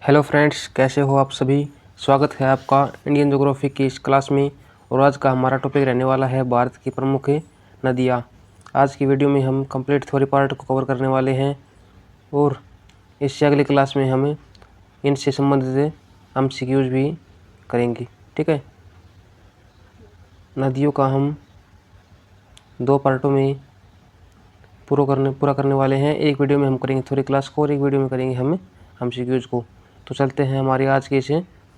Hello friends, कैसे हो आप सभी। स्वागत है आपका इंडियन ज्योग्राफी की इस क्लास में। और आज का हमारा टॉपिक रहने वाला है भारत की प्रमुख नदियाँ। आज की वीडियो में हम कंप्लीट थ्योरी पार्ट को कवर करने वाले हैं और इससे अगली क्लास में हम इनसे संबंधित MCQs भी करेंगे। ठीक है, नदियों का हम 2 पार्टों में पूरा करने वाले हैं। एक वीडियो में हम करेंगे थ्योरी क्लास को और एक वीडियो में करेंगे हम MCQs को। तो चलते हैं हमारी आज के इस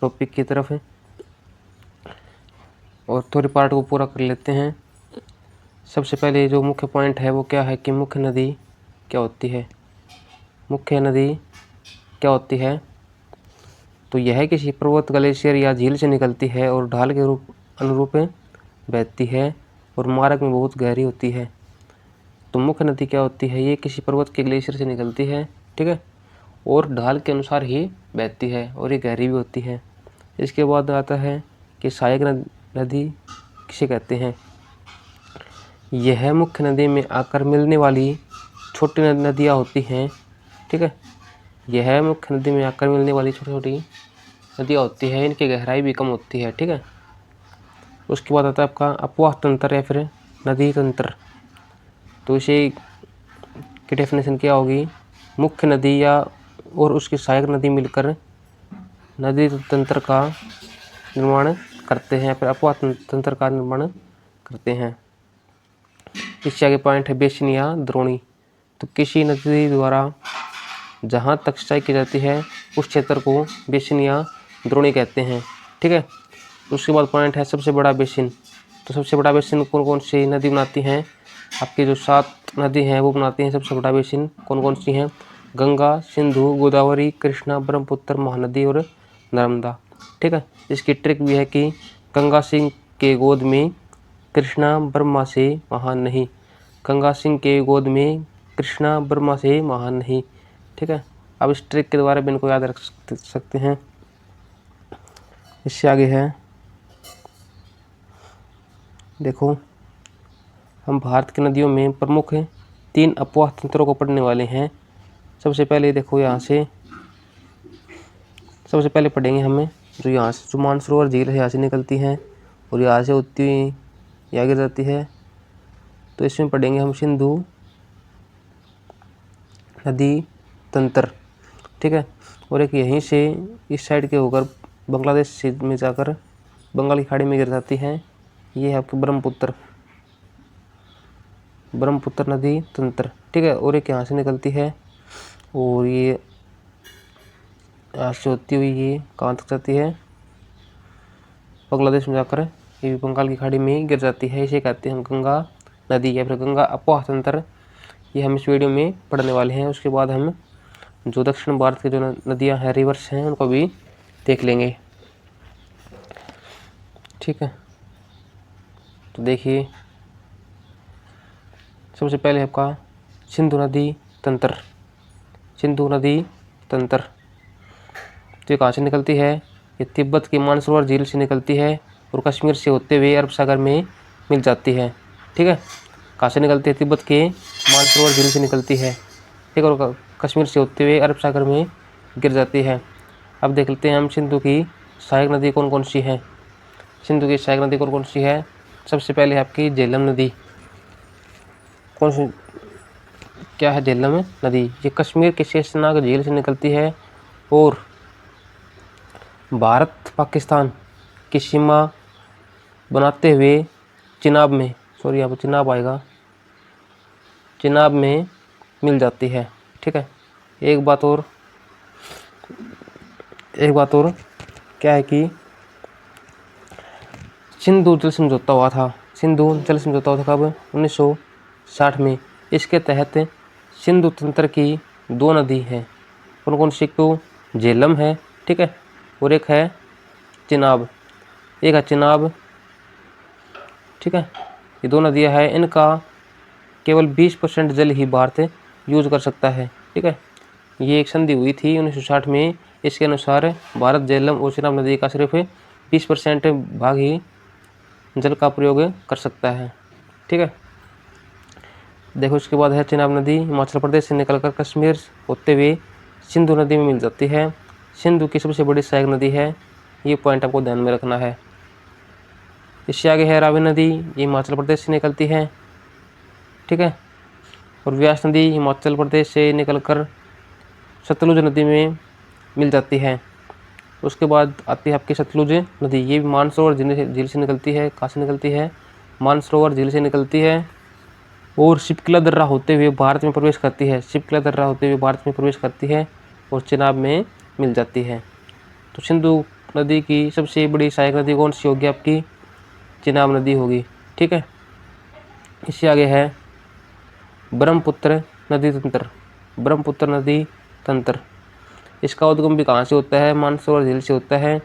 टॉपिक की तरफ और थ्योरी पार्ट को पूरा कर लेते हैं। सबसे पहले जो मुख्य पॉइंट है वो क्या है कि मुख्य नदी क्या होती है। मुख्य नदी क्या होती है तो यह किसी पर्वत, ग्लेशियर या झील से निकलती है और ढाल के अनुरूप बहती है और मार्ग में बहुत गहरी होती है। तो मुख्य नदी क्या होती है, ये किसी पर्वत के ग्लेशियर से निकलती है, ठीक है, और ढाल के अनुसार ही बहती है और ये गहरी भी होती है। इसके बाद आता है कि सहायक नदी किसे कहते हैं। यह मुख्य नदी में आकर मिलने वाली छोटी नदियाँ होती हैं, ठीक है। यह मुख्य नदी में आकर मिलने वाली छोटी छोटी नदियाँ होती है, इनकी गहराई भी कम होती है, ठीक है। उसके बाद आता है आपका अपवाह तंत्र या फिर नदी तंत्र। तो इसे की डेफिनेशन क्या होगी, मुख्य नदी या और उसकी सहायक नदी मिलकर नदी तंत्र का निर्माण करते हैं, फिर अपवाह तंत्र का निर्माण करते हैं। इससे आगे पॉइंट है बेसिन या द्रोणी। तो किसी नदी द्वारा जहाँ तक सिंचाई की जाती है उस क्षेत्र को बेसिन या द्रोणी कहते हैं, ठीक है। उसके बाद पॉइंट है सबसे बड़ा बेसिन। तो सबसे बड़ा बेसिन कौन कौन सी नदी बनाती हैं, आपकी जो 7 नदी हैं वो बनाती हैं सबसे बड़ा बेसिन। कौन कौन सी हैं, गंगा, सिंधु, गोदावरी, कृष्णा, ब्रह्मपुत्र, महानदी और नर्मदा, ठीक है। इसकी ट्रिक भी है कि गंगा सिंह के गोद में, कृष्णा ब्रह्मा से महान नहीं। गंगा सिंह के गोद में, कृष्णा ब्रह्मा से महान नहीं, ठीक है। अब इस ट्रिक के द्वारा भी इनको याद रख सकते हैं। इससे आगे है, देखो हम भारत की नदियों में प्रमुख 3 अपवाह तंत्रों को पढ़ने वाले हैं। सबसे पहले देखो यहाँ से, सबसे पहले पढ़ेंगे हमें जो यहाँ से जो मानसरोवर झील है यहाँ से निकलती है और यहाँ से होती हुई यहाँ गिर जाती है। तो इसमें पढ़ेंगे हम सिंधु नदी तंत्र, ठीक है। और एक यहीं से इस साइड के होकर बांग्लादेश में जाकर बंगाल की खाड़ी में गिर जाती है, ये है आपकी ब्रह्मपुत्र नदी तंत्र, ठीक है। और एक यहाँ से निकलती है और ये यहाँ से होती हुई ये कहाँ तक जाती है, बांग्लादेश में जाकर ये भी बंगाल की खाड़ी में गिर जाती है। इसे कहते हैं गंगा नदी या फिर गंगा अपवाह तंत्र। ये हम इस वीडियो में पढ़ने वाले हैं। उसके बाद हम जो दक्षिण भारत की जो नदियाँ हैं, रिवर्स हैं, उनको भी देख लेंगे, ठीक है। तो देखिए सबसे पहले आपका सिंधु नदी तंत्र। सिंधु नदी तंत्र जो कहाँ से निकलती है, ये तिब्बत की मानसरोवर झील से निकलती है और कश्मीर से होते हुए अरब सागर में मिल जाती है, ठीक है। कहाँ से निकलती है, तिब्बत के मानसरोवर झील से निकलती है, ठीक है, और कश्मीर से होते हुए अरब सागर में गिर जाती है। अब देख लेते हैं हम सिंधु की सहायक नदी कौन कौन सी है। सिंधु की सहायक नदी कौन कौन सी है, सबसे पहले आपकी झेलम नदी। कौन सी, क्या है झेलम नदी, ये कश्मीर के शेषनाग झील से निकलती है और भारत पाकिस्तान की सीमा बनाते हुए चिनाब में, सॉरी यहाँ पर चिनाब आएगा, चिनाब में मिल जाती है, ठीक है। एक बात और क्या है कि सिंधु जल समझौता हुआ था। सिंधु जल समझौता हुआ था कब, 1960 में। इसके तहत सिंधु तंत्र की 2 नदी हैं। कौन कौन सी, को झेलम है, ठीक है, और एक है चिनाब, एक है चिनाब, ठीक है। ये 2 नदियाँ हैं, इनका केवल 20% जल ही भारत यूज कर सकता है, ठीक है। ये एक संधि हुई थी 1960 में। इसके अनुसार भारत झेलम और चिनाब नदी का सिर्फ 20% भाग ही जल का प्रयोग कर सकता है, ठीक है। देखो इसके बाद है चिनाब नदी हिमाचल प्रदेश से निकलकर कश्मीर होते हुए सिंधु नदी में मिल जाती है। सिंधु की सबसे बड़ी सहायक नदी है। ये पॉइंट आपको ध्यान में रखना है। इससे आगे है रावी नदी, ये हिमाचल प्रदेश से निकलती है, ठीक है। और व्यास नदी हिमाचल प्रदेश से निकलकर सतलुज नदी में मिल जाती है। उसके बाद आती है आपकी सतलुज नदी, ये भी मानसरोवर झील से निकलती है। कहाँ से निकलती है? मानसरोवर झील से निकलती है और शिपकिला दर्रा होते हुए भारत में प्रवेश करती है। शिपकिला दर्रा होते हुए भारत में प्रवेश करती है और चिनाब में मिल जाती है। तो सिंधु नदी की सबसे बड़ी सहायक नदी कौन सी होगी? आपकी चिनाब नदी होगी, ठीक है। इससे आगे है ब्रह्मपुत्र नदी तंत्र। ब्रह्मपुत्र नदी तंत्र, इसका उद्गम भी कहाँ से होता है? मानसरोवर झील से होता है।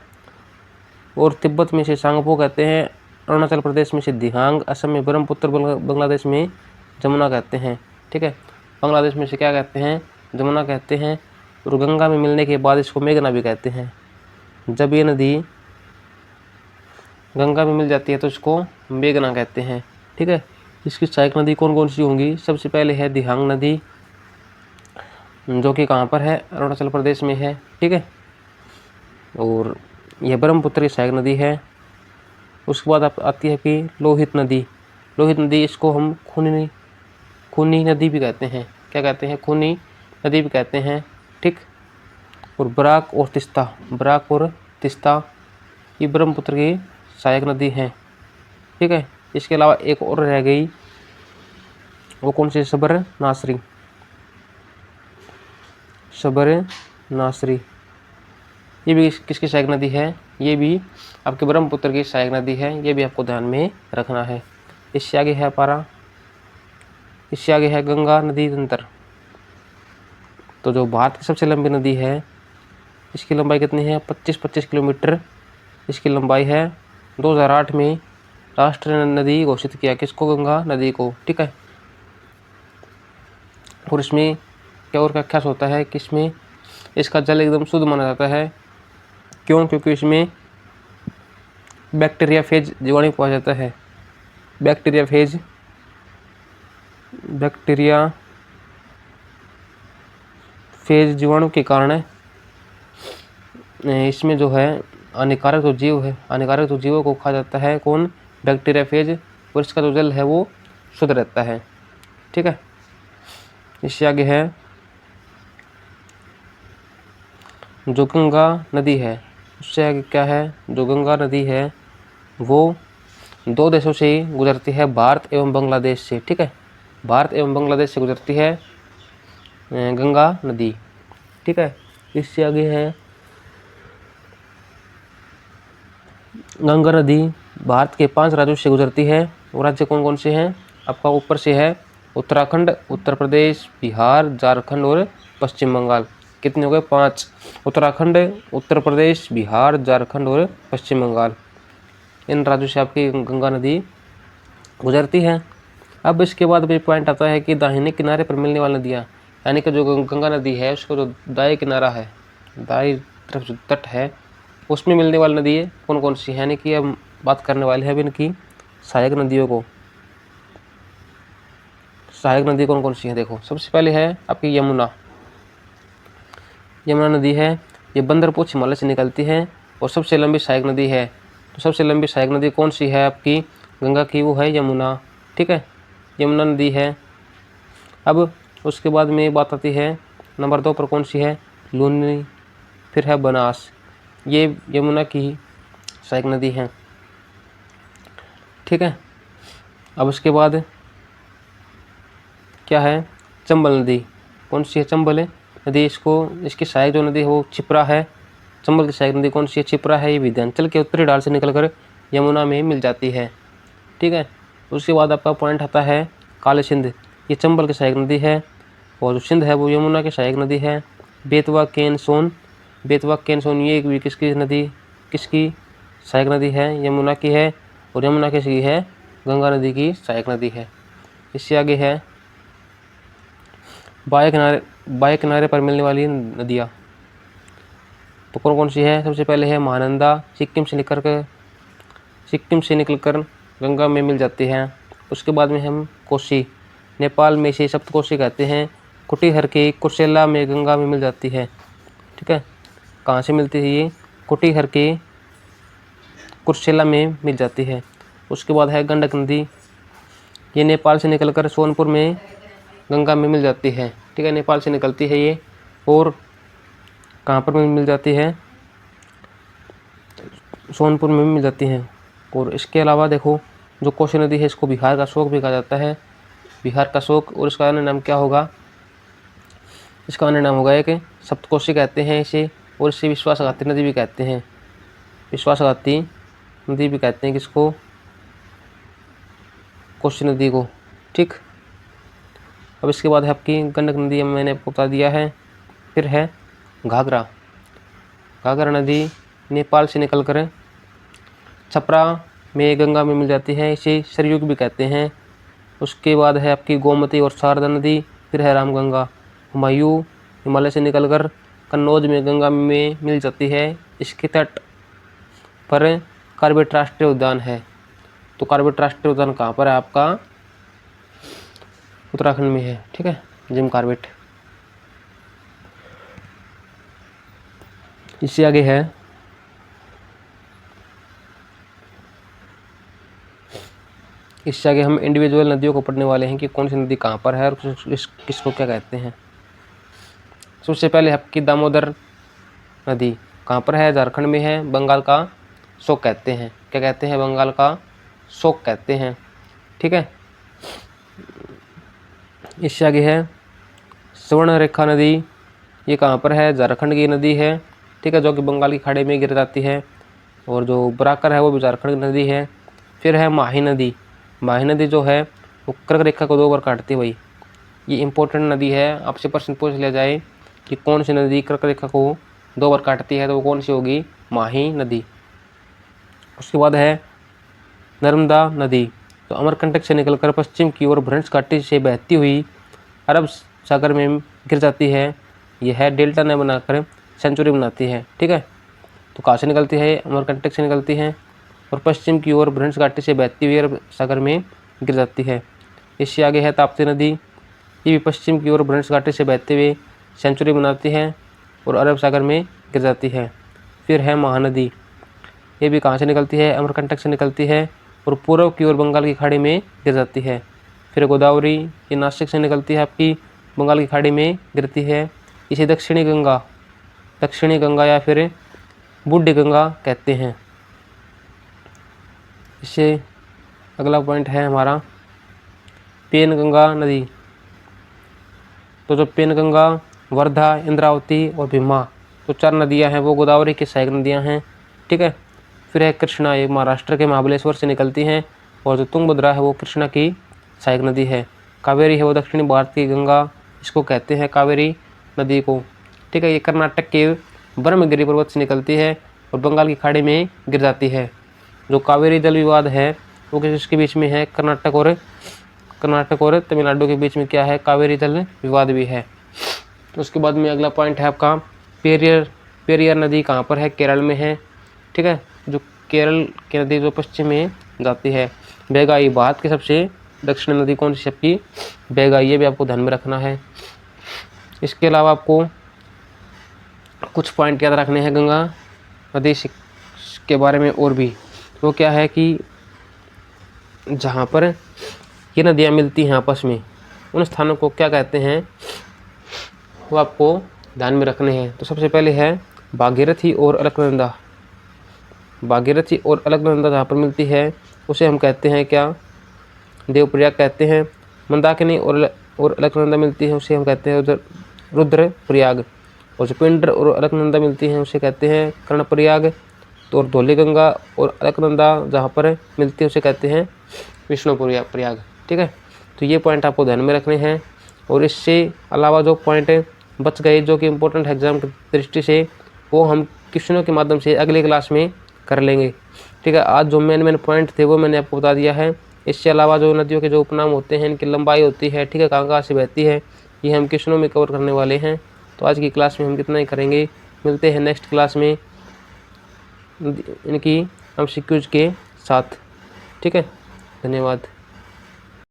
और तिब्बत में से सांगपो कहते हैं, अरुणाचल प्रदेश में से दिहांग, असम में ब्रह्मपुत्र, बांग्लादेश में जमुना कहते हैं, ठीक है। बांग्लादेश में से क्या कहते हैं? जमुना कहते हैं। और गंगा में मिलने के बाद इसको मेघना भी कहते हैं। जब ये नदी गंगा में मिल जाती है तो इसको मेघना कहते हैं, ठीक है। इसकी सहायक नदी कौन कौन सी होंगी? सबसे पहले है दिहांग नदी, जो कि कहाँ पर है? अरुणाचल प्रदेश में है, ठीक है। और यह ब्रह्मपुत्र की सहायक नदी है। उसके बाद आती है कि लोहित नदी। लोहित नदी, इसको हम खूनी नदी भी कहते हैं। क्या कहते हैं? खूनी नदी भी कहते हैं, ठीक। और बराक और तिस्ता ये ब्रह्मपुत्र की सहायक नदी हैं, ठीक है। इसके अलावा एक और रह गई, वो कौन सी? सबरनासरी, ये भी किसकी सहायक नदी है? ये भी आपके ब्रह्मपुत्र की सहायक नदी है। ये भी आपको ध्यान में रखना है। इससे आगे है गंगा नदी तंत्र। तो जो भारत की सबसे लंबी नदी है, इसकी लंबाई कितनी है? 25 किलोमीटर इसकी लंबाई है। 2008 में राष्ट्रीय नदी घोषित किया किसको? गंगा नदी को, ठीक है। और इसमें क्या और क्या खास होता है कि इसमें इसका जल एकदम शुद्ध माना जाता है। क्यों? क्योंकि इसमें बैक्टीरियाफेज जीवाणु पाया जाता है। बैक्टीरियाफेज जीवाणु के कारण इसमें जो है हानिकारक जो जीवों को खा जाता है। कौन? बैक्टीरियाफेज। और इसका जो जल है वो शुद्ध रहता है, ठीक है। इससे आगे है जो गंगा नदी है, उससे आगे क्या है? जो गंगा नदी है वो 2 देशों से गुजरती है, भारत एवं बांग्लादेश से, ठीक है। भारत एवं बांग्लादेश से गुजरती है गंगा नदी, ठीक है। इससे आगे है गंगा नदी भारत के 5 राज्यों से गुजरती है। वो राज्य कौन कौन से हैं? आपका ऊपर से है उत्तराखंड, उत्तर प्रदेश, बिहार, झारखंड और पश्चिम बंगाल। कितने हो गए? 5। उत्तराखंड, उत्तर प्रदेश, बिहार, झारखंड और पश्चिम बंगाल, इन राज्यों से आपकी गंगा नदी गुजरती है। अब इसके बाद भी पॉइंट आता है कि दाहिने किनारे पर मिलने वाली नदियाँ, यानी कि जो गंगा नदी है उसका जो दाएं किनारा है, दाएं तरफ जो तट है, उसमें मिलने वाली नदी है कौन कौन सी है? यानी कि अब बात करने वाले हैं अब इनकी सहायक नदियों को। सहायक नदी कौन कौन सी है? देखो, सबसे पहले है आपकी यमुना नदी है। ये बंदरपुर हिमालय से निकलती है और सबसे लंबी सहायक नदी है। तो सबसे लंबी सहायक नदी कौन सी है आपकी गंगा की? वो है यमुना, ठीक है। यमुना नदी है। अब उसके बाद में बात आती है नंबर 2 पर कौन सी है? लूनी, फिर है बनास। ये यमुना की सहायक नदी है, ठीक है। अब उसके बाद क्या है? चंबल नदी। कौन सी है? चंबल नदी। इसकी सहायक जो नदी है वो क्षिप्रा है। चंबल की सहायक नदी कौन सी है? क्षिप्रा है। ये विंध्याचल के उत्तरी ढाल से निकलकर यमुना में मिल जाती है, ठीक है। उसके बाद आपका पॉइंट आता है काली सिंध। ये चंबल की सहायक नदी है और जो सिंध है वो यमुना की सहायक नदी है। बेतवा केन सोन ये भी किसकी सहायक नदी है? यमुना की है। और यमुना किसकी है? गंगा नदी की सहायक नदी है। इससे आगे है बाएं किनारे पर मिलने वाली नदियाँ, तो कौन कौन सी है? सबसे पहले है महानंदा, सिक्किम से निकलकर गंगा में मिल जाती है। उसके बाद में हम कोसी, नेपाल में से सप्तकोशी कहते हैं। कुटीहर की कुर्सेला में गंगा में मिल जाती है, ठीक है। कहाँ से मिलती है ये? कुटीहर के कुर्सेला में मिल जाती है। उसके बाद है गंडक नदी, ये नेपाल से निकलकर सोनपुर में गंगा में मिल जाती है। ठीक है, नेपाल से निकलती है ये, और कहाँ पर मिल जाती है? सोनपुर में मिल जाती है। और इसके अलावा देखो, जो कोसी नदी है इसको बिहार का शोक भी कहा जाता है, बिहार का शोक। और इसका अन्य नाम क्या होगा? इसका अन्य नाम होगा एक सप्तकोशी कहते हैं इसे, और इसे विश्वासघाती नदी भी कहते हैं, विश्वासघाती नदी भी कहते हैं किसको? कोसी नदी को। ठीक, अब इसके बाद है आपकी गंडक नदी, मैंने आपको बता दिया है। फिर है घाघरा, घाघरा नदी नेपाल से निकलकर छपरा में गंगा में मिल जाती है, इसे सरयुग भी कहते हैं। उसके बाद है आपकी गोमती और शारदा नदी। फिर है रामगंगा, हुमायूं हिमालय से निकलकर कन्नौज में गंगा में मिल जाती है। इसके तट पर कॉर्बेट राष्ट्रीय उद्यान है। तो कॉर्बेट राष्ट्रीय उद्यान कहाँ पर है आपका? उत्तराखंड में है। ठीक है, जिम कॉर्बेट। इससे आगे है हम इंडिविजुअल नदियों को पढ़ने वाले हैं कि कौन सी नदी कहाँ पर है और किसको क्या कहते हैं। सबसे पहले आपकी दामोदर नदी कहाँ पर है? झारखंड में है, बंगाल का शोक कहते हैं। क्या कहते हैं? बंगाल का शोक कहते हैं। ठीक है, इससे आगे है स्वर्णरेखा नदी, ये कहाँ पर है? झारखंड की नदी है। ठीक है, जो कि बंगाल की खाड़ी में गिर जाती है, और जो बराकर है वो भी झारखंड की नदी है। फिर है माही नदी, माही नदी जो है वो कर्क रेखा को 2 बार काटती है भाई, ये इंपॉर्टेंट नदी है। आपसे प्रश्न पूछ लिया जाए कि कौन सी नदी कर्क रेखा को 2 बार काटती है, तो वो कौन सी होगी? माही नदी। उसके बाद है नर्मदा नदी, तो अमरकंटक से निकलकर पश्चिम की ओर भ्रंश घाटी से बहती हुई अरब सागर में गिर जाती है। यह डेल्टा न बनाकर सेंचुरी बनाती है। ठीक है, तो कहाँ से निकलती है? अमरकंटक से निकलती है, और पश्चिम की ओर भ्रंश घाटी से बहती हुई अरब सागर में गिर जाती है। इससे आगे है ताप्ती नदी, ये भी पश्चिम की ओर भ्रंश घाटी से बहते हुए सेंचुरी बनाती है और अरब सागर में गिर जाती है। फिर है महानदी, ये भी कहाँ से निकलती है? अमरकंटक से निकलती है, और पूर्व की ओर बंगाल की खाड़ी में गिर जाती है। फिर गोदावरी, ये नासिक से निकलती है, आपकी बंगाल की खाड़ी में गिरती है। इसे दक्षिणी गंगा या फिर बूढ़ी गंगा कहते हैं। इससे अगला पॉइंट है हमारा पेनगंगा नदी, तो जो पेनगंगा, वर्धा, इंद्रावती और भीमा, तो 4 नदियां हैं वो गोदावरी की सहायक नदियां हैं। ठीक है, फिर है कृष्णा, ये महाराष्ट्र के महाबलेश्वर से निकलती हैं, और जो तुंगभद्रा है वो कृष्णा की सहायक नदी है। कावेरी है वो दक्षिणी भारत की गंगा, इसको कहते हैं कावेरी नदी को। ठीक है, ये कर्नाटक के ब्रह्मगिरी पर्वत से निकलती है और बंगाल की खाड़ी में गिर जाती है। जो कावेरी जल विवाद है वो किसके बीच में है? कर्नाटक और तमिलनाडु के बीच में क्या है? कावेरी जल विवाद भी है। उसके बाद में अगला पॉइंट है आपका पेरियार नदी कहाँ पर है? केरल में है। ठीक है, जो केरल की नदी जो पश्चिम में जाती है। बेगाई, भारत की सबसे दक्षिण नदी कौन सी? सबकी बेगाई, ये भी आपको ध्यान में रखना है। इसके अलावा आपको कुछ पॉइंट याद रखने हैं गंगा नदी के बारे में और भी। वो क्या है कि जहाँ पर ये नदियाँ मिलती हैं आपस में, उन स्थानों को क्या कहते हैं वो आपको ध्यान में रखने हैं। तो सबसे पहले है भागीरथी और अलकनंदा। भागीरथी और अलकनंदा जहाँ पर मिलती है उसे हम कहते हैं क्या? देवप्रयाग कहते हैं। मंदाकिनी और अलकनंदा मिलती है उसे हम कहते हैं उधर रुद्रप्रयाग। और जो पिंडर और अलकनंदा मिलती हैं उसे कहते हैं कर्णप्रयाग। तो और धौलीगंगा और अलकनंदा जहाँ पर मिलती है उसे कहते हैं विष्णुप्रयाग। ठीक है, तो ये पॉइंट आपको ध्यान में रखने हैं। और इससे अलावा जो पॉइंट बच गए जो कि इम्पोर्टेंट एग्जाम की दृष्टि से, वो हम क्वेश्चनों के माध्यम से अगली क्लास में कर लेंगे। ठीक है, आज जो मेन पॉइंट थे वो मैंने आपको बता दिया है। इससे अलावा जो नदियों के जो उपनाम होते हैं, इनकी लंबाई होती है, ठीक है, कहाँ से बहती है, ये हम क्वेश्चनों में कवर करने वाले हैं। तो आज की क्लास में हम कितना ही करेंगे। मिलते हैं नेक्स्ट क्लास में इनकी MCQs के साथ। ठीक है, धन्यवाद।